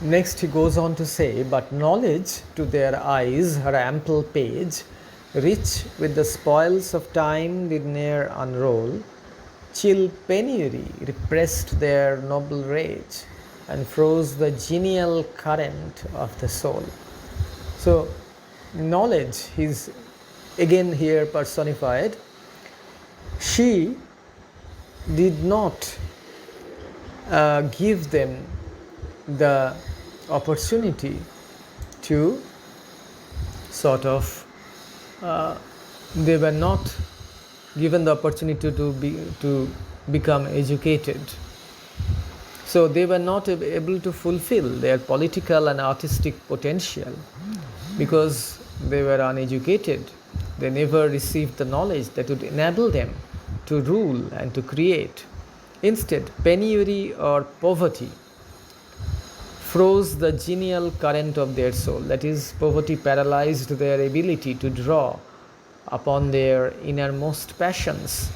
Next he goes on to say, but knowledge to their eyes her ample page, rich with the spoils of time did ne'er unroll, chill penury repressed their noble rage, and froze the genial current of the soul. So knowledge is again here personified. She did not give them the opportunity to sort of they were not given the opportunity to become educated, so they were not able to fulfill their political and artistic potential because they were uneducated. They never received the knowledge that would enable them to rule and to create. Instead, penury or poverty froze the genial current of their soul. That is, poverty paralyzed their ability to draw upon their innermost passions,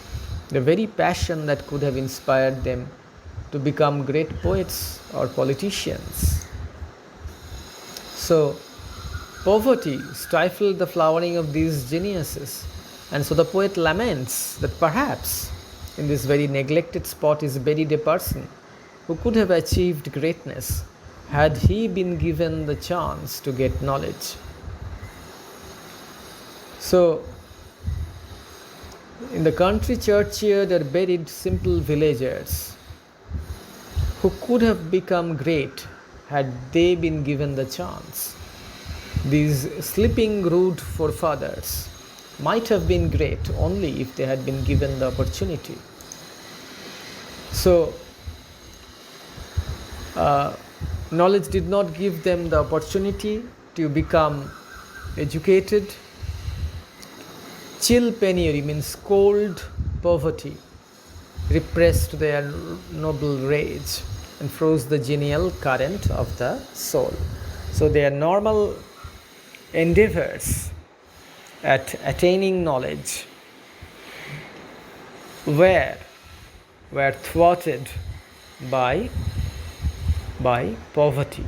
the very passion that could have inspired them to become great poets or politicians. So, poverty stifled the flowering of these geniuses. And so the poet laments that perhaps in this very neglected spot is buried a person who could have achieved greatness had he been given the chance to get knowledge. So, in the country churchyard are buried simple villagers who could have become great had they been given the chance. These sleeping rude forefathers might have been great only if they had been given the opportunity. So, knowledge did not give them the opportunity to become educated. Chill penury means cold poverty repressed their noble rage and froze the genial current of the soul. So their normal endeavors at attaining knowledge were thwarted by poverty.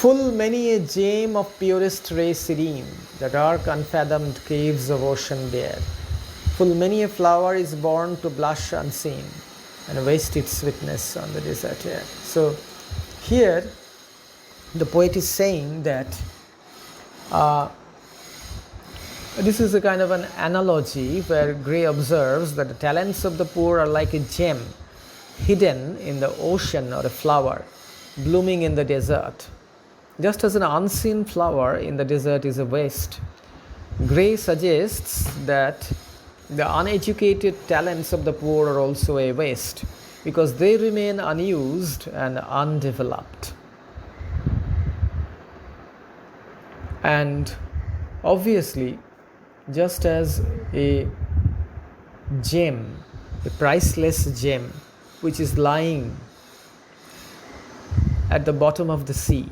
Full many a gem of purest ray serene, the dark unfathomed caves of ocean bare. Full many a flower is born to blush unseen and waste its sweetness on the desert air. So here the poet is saying that this is a kind of an analogy where Gray observes that the talents of the poor are like a gem hidden in the ocean or a flower blooming in the desert. Just as an unseen flower in the desert is a waste, Gray suggests that the uneducated talents of the poor are also a waste because they remain unused and undeveloped. And obviously, just as a gem, a priceless gem, which is lying at the bottom of the sea,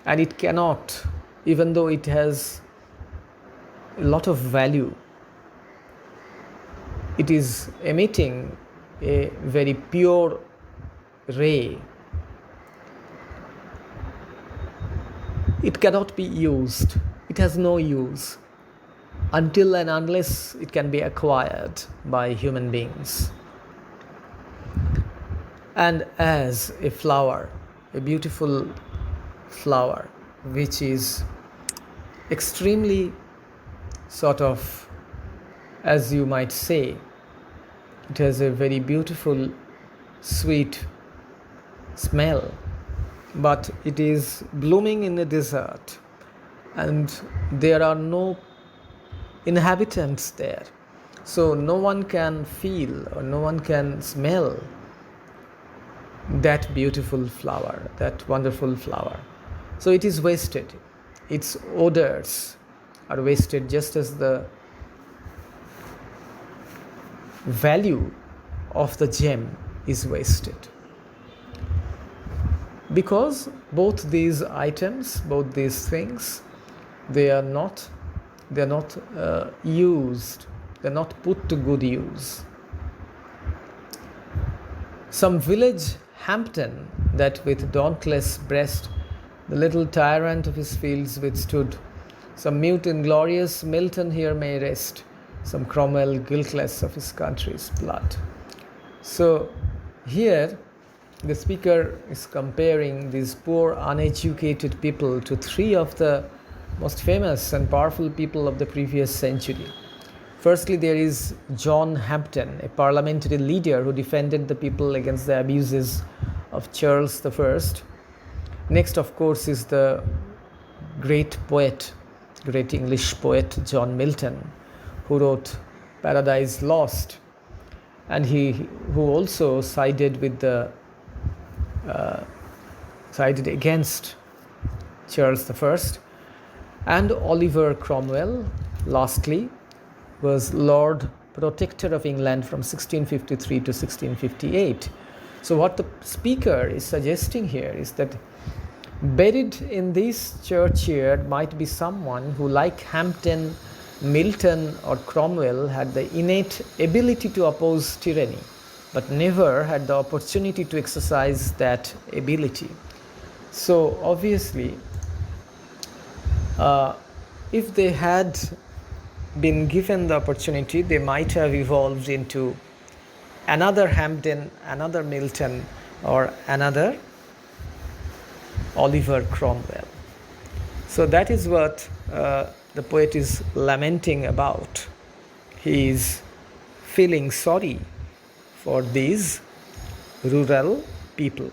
and it cannot, even though it has a lot of value, it is emitting a very pure ray. It cannot be used. It has no use until and unless it can be acquired by human beings. And as a flower, a beautiful flower, which is extremely sort of, as you might say, it has a very beautiful, sweet smell, but it is blooming in a desert and there are no inhabitants there. So no one can feel or no one can smell that beautiful flower, that wonderful flower. So it is wasted. Its odors are wasted just as the value of the gem is wasted. Because both these items, both these things, they are not used, they are not put to good use. Some village Hampden, that with dauntless breast the little tyrant of his fields withstood. Some mute inglorious Milton here may rest, some Cromwell guiltless of his country's blood. So here the speaker is comparing these poor uneducated people to three of the most famous and powerful people of the previous century. Firstly, there is John Hampden, a parliamentary leader who defended the people against the abuses of Charles I. Next, of course, is the great poet, great English poet John Milton, who wrote Paradise Lost, and who also sided against Charles I. And Oliver Cromwell, lastly, was Lord Protector of England from 1653 to 1658. So what the speaker is suggesting here is that buried in this churchyard might be someone who, like Hampden, Milton or Cromwell, had the innate ability to oppose tyranny, but never had the opportunity to exercise that ability. So obviously, if they had been given the opportunity, they might have evolved into another Hampden, another Milton, or another Oliver Cromwell. So that is what the poet is lamenting about. He is feeling sorry for these rural people.